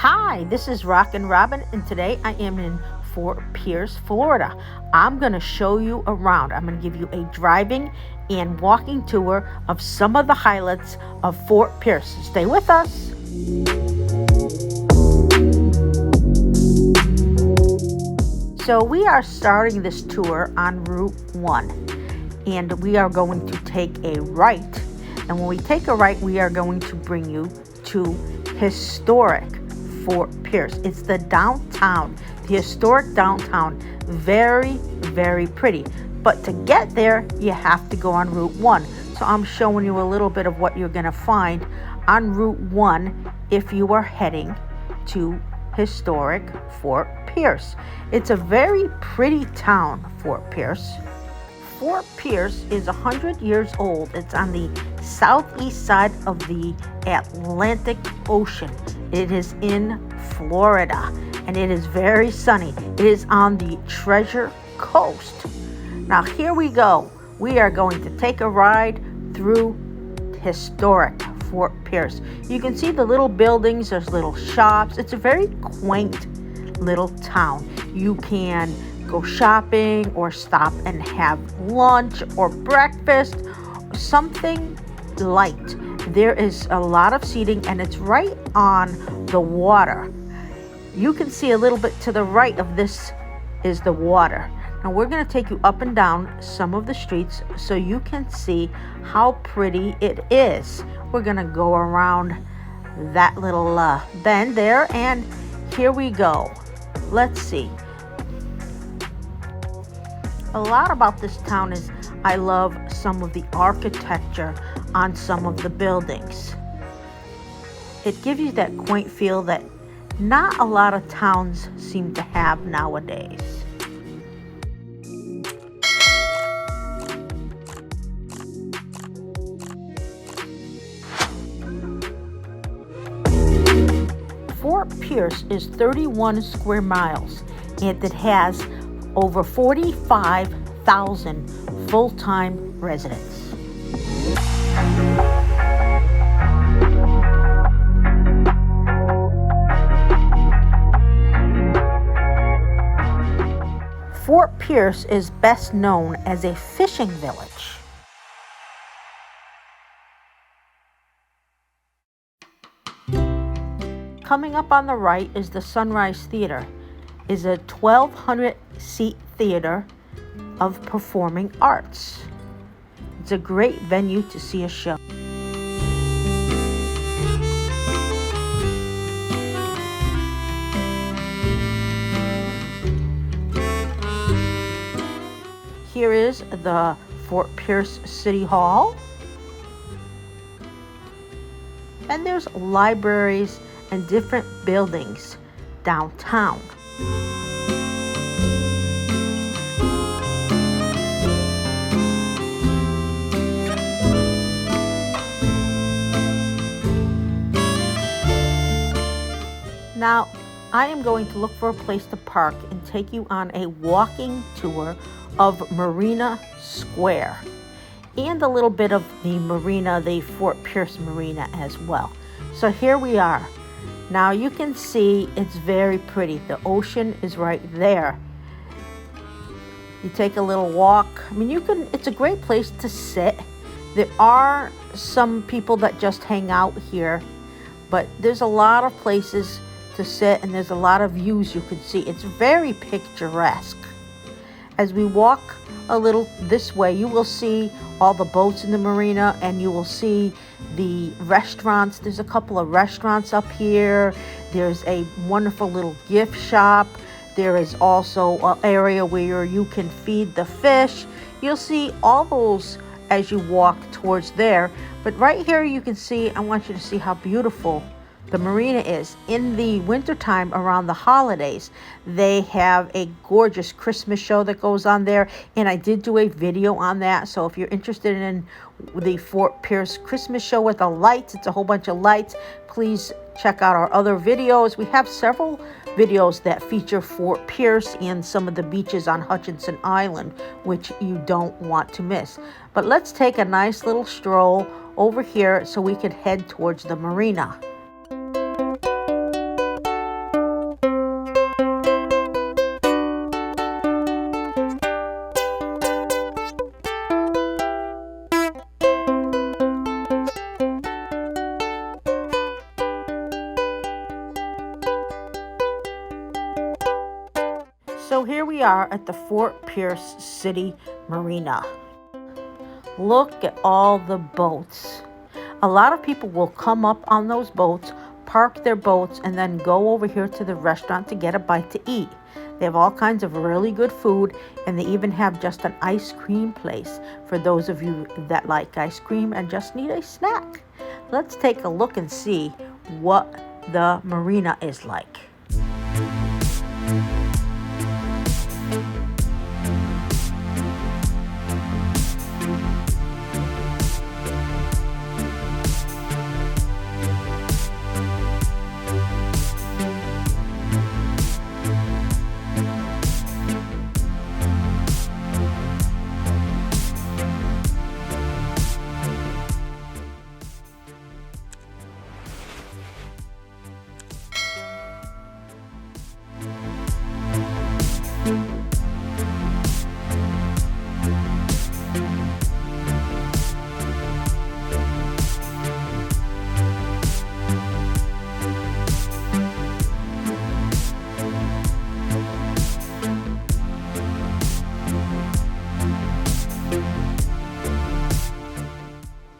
Hi, this is Rockin' Robin, and today I am in Fort Pierce, Florida. I'm going to show you around. I'm going to give you a driving and walking tour of some of the highlights of Fort Pierce. Stay with us. So we are starting this tour on Route 1, and we are going to take a right. And when we take a right, we are going to bring you to historic Fort Pierce. It's the downtown, the historic downtown. Very, very pretty. But to get there, you have to go on Route 1. So I'm showing you a little bit of what you're going to find on Route 1 if you are heading to historic Fort Pierce. It's a very pretty town, Fort Pierce. Fort Pierce is 100 years old. It's on the southeast side of the Atlantic Ocean. It is in Florida, and it is very sunny. It is on the Treasure Coast. Now here we go. We are going to take a ride through historic Fort Pierce. You can see the little buildings, there's little shops. It's a very quaint little town. You can go shopping or stop and have lunch or breakfast, something light. There is a lot of seating, and it's right on the water. You can see a little bit to the right of this is the water. Now we're going to take you up and down some of the streets so you can see how pretty it is. We're going to go around that little bend there, and here we go. Let's see. A lot about this town is I love some of the architecture on some of the buildings. It gives you that quaint feel that not a lot of towns seem to have nowadays. Fort Pierce is 31 square miles, and it has over 45,000 full-time residents. Fort Pierce is best known as a fishing village. Coming up on the right is the Sunrise Theater. It's a 1,200-seat theater of performing arts. It's a great venue to see a show. Here is the Fort Pierce City Hall. And there's libraries and different buildings downtown. Now, I am going to look for a place to park and take you on a walking tour of Marina Square and a little bit of the marina, the Fort Pierce Marina as well. So here we are. Now you can see it's very pretty. The ocean is right there. You take a little walk. I mean, it's a great place to sit. There are some people that just hang out here, but there's a lot of places to sit, and there's a lot of views you can see. It's very picturesque. As we walk a little this way, you will see all the boats in the marina, and you will see the restaurants. There's a couple of restaurants up here. There's a wonderful little gift shop. There is also an area where you can feed the fish. You'll see all those as you walk towards there. But right here you can see, I want you to see how beautiful the marina is. In the wintertime around the holidays, they have a gorgeous Christmas show that goes on there, and I did do a video on that. So if you're interested in the Fort Pierce Christmas show with the lights, it's a whole bunch of lights, please check out our other videos. We have several videos that feature Fort Pierce and some of the beaches on Hutchinson Island, which you don't want to miss. But let's take a nice little stroll over here so we can head towards the marina. So here we are at the Fort Pierce City Marina. Look at all the boats. A lot of people will come up on those boats, park their boats, and then go over here to the restaurant to get a bite to eat. They have all kinds of really good food, and they even have just an ice cream place for those of you that like ice cream and just need a snack. Let's take a look and see what the marina is like.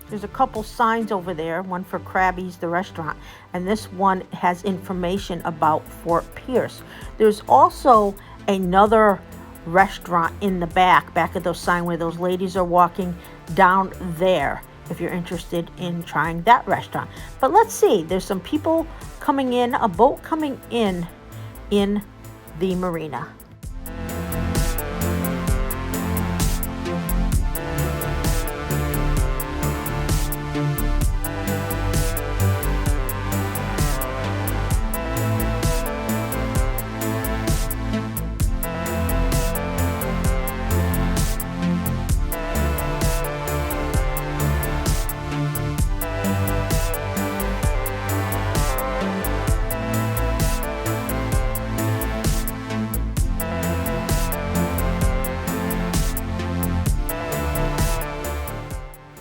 There's a couple signs over there, one for Krabby's, the restaurant, and this one has information about Fort Pierce. There's also another restaurant in the back of those signs where those ladies are walking down there, if you're interested in trying that restaurant. But let's see, there's some people coming in, a boat coming in the marina.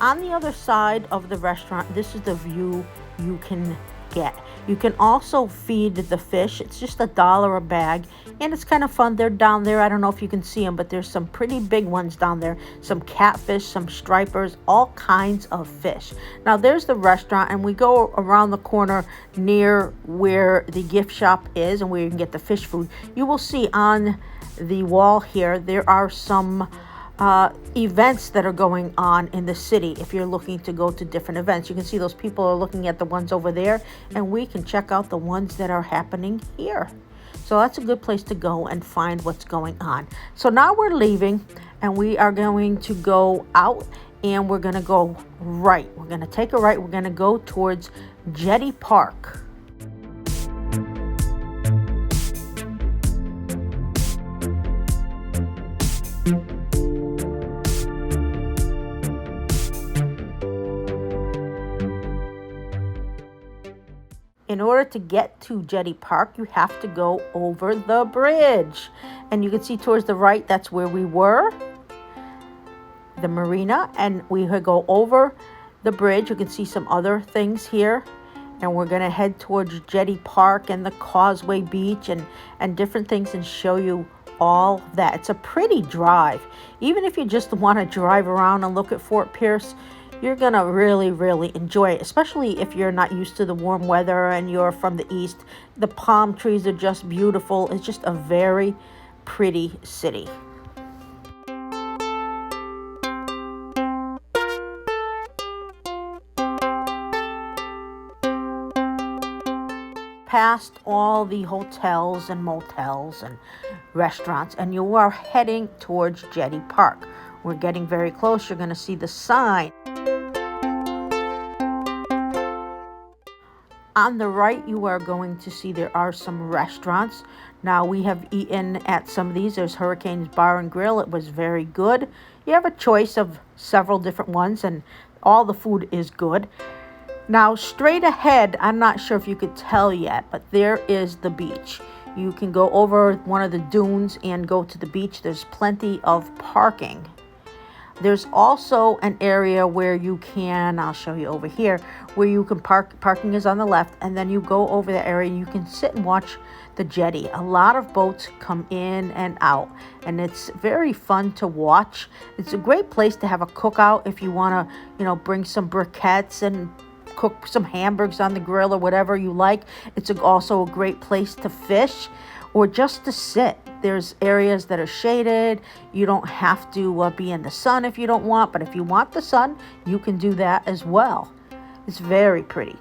On the other side of the restaurant, this is the view you can get. You can also feed the fish. It's just $1 a bag, and it's kind of fun. They're down there. I don't know if you can see them, but there's some pretty big ones down there. Some catfish, some stripers, all kinds of fish. Now, there's the restaurant, and we go around the corner near where the gift shop is and where you can get the fish food. You will see on the wall here, there are some events that are going on in the city. If you're looking to go to different events, you can see those people are looking at the ones over there, and we can check out the ones that are happening here. So that's a good place to go and find what's going on. So now we're leaving, and we are going to go out, and we're going to go right. We're going to take a right. We're going to go towards Jetty Park. In order to get to Jetty Park, you have to go over the bridge. And you can see towards the right, that's where we were, the marina. And we go over the bridge. You can see some other things here. And we're going to head towards Jetty Park and the Causeway Beach and different things and show you all that. It's a pretty drive. Even if you just want to drive around and look at Fort Pierce, you're going to really, really enjoy it, especially if you're not used to the warm weather and you're from the east. The palm trees are just beautiful. It's just a very pretty city. Past all the hotels and motels and restaurants, and you are heading towards Jetty Park. We're getting very close. You're going to see the sign. On the right, you are going to see there are some restaurants. Now, we have eaten at some of these. There's Hurricane's Bar and Grill. It was very good. You have a choice of several different ones, and all the food is good. Now, straight ahead, I'm not sure if you could tell yet, but there is the beach. You can go over one of the dunes and go to the beach. There's plenty of parking. There's also an area where you can, I'll show you over here, where you can park. Parking is on the left, and then you go over the area and you can sit and watch the jetty. A lot of boats come in and out, and it's very fun to watch. It's a great place to have a cookout if you want to, bring some briquettes and cook some hamburgers on the grill or whatever you like. It's also a great place to fish or just to sit. There's areas that are shaded. You don't have to be in the sun if you don't want, but if you want the sun, you can do that as well. It's very pretty.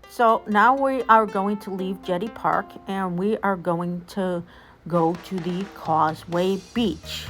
So now we are going to leave Jetty Park and we are going to go to the Causeway Beach.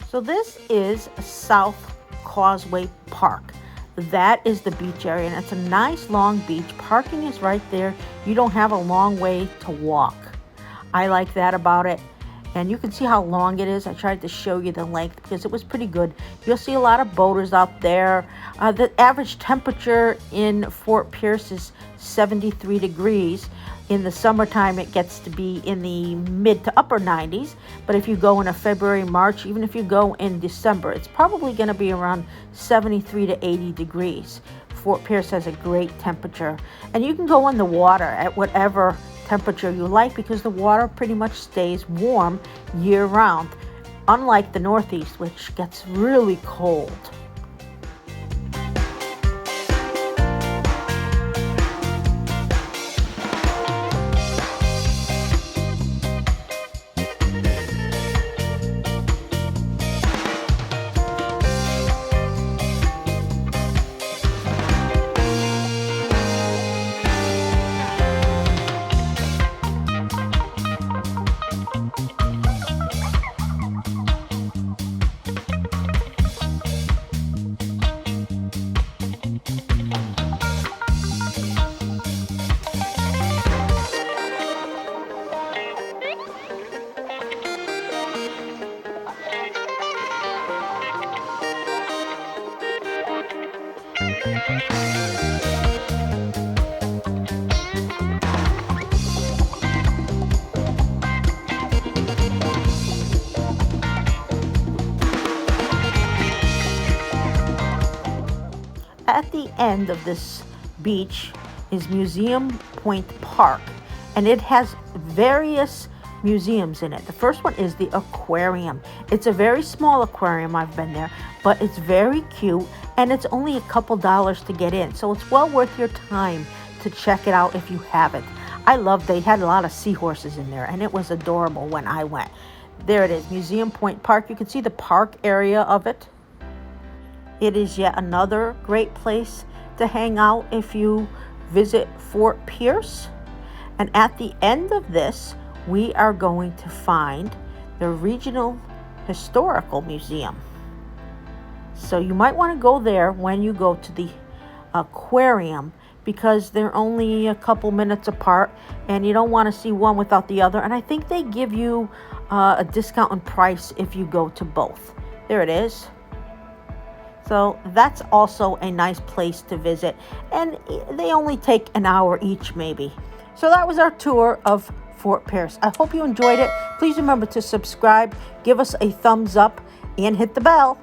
So this is South Causeway Park. That is the beach area, and it's a nice long beach. Parking is right there. You don't have a long way to walk. I like that about it. And you can see how long it is. I tried to show you the length because it was pretty good. You'll see a lot of boaters out there. The average temperature in Fort Pierce is 73 degrees. In the summertime, it gets to be in the mid to upper 90s. But if you go in a February, March, even if you go in December, it's probably going to be around 73 to 80 degrees. Fort Pierce has a great temperature. And you can go in the water at whatever temperature you like because the water pretty much stays warm year round, unlike the Northeast, which gets really cold. At the end of this beach is Museum Point Park, and it has various museums in it. The first one is the aquarium. It's a very small aquarium. I've been there, but it's very cute, and it's only a couple dollars to get in, so it's well worth your time to check it out if you haven't. They had a lot of seahorses in there, and it was adorable when I went. There it is, Museum Point Park. You can see the park area of it. It is yet another great place to hang out if you visit Fort Pierce. And at the end of this, we are going to find the Regional Historical Museum. So you might want to go there when you go to the aquarium because they're only a couple minutes apart and you don't want to see one without the other. And I think they give you a discount in price if you go to both. There it is. So that's also a nice place to visit, and they only take an hour each maybe. So that was our tour of Fort Pierce. I hope you enjoyed it. Please remember to subscribe, give us a thumbs up, and hit the bell.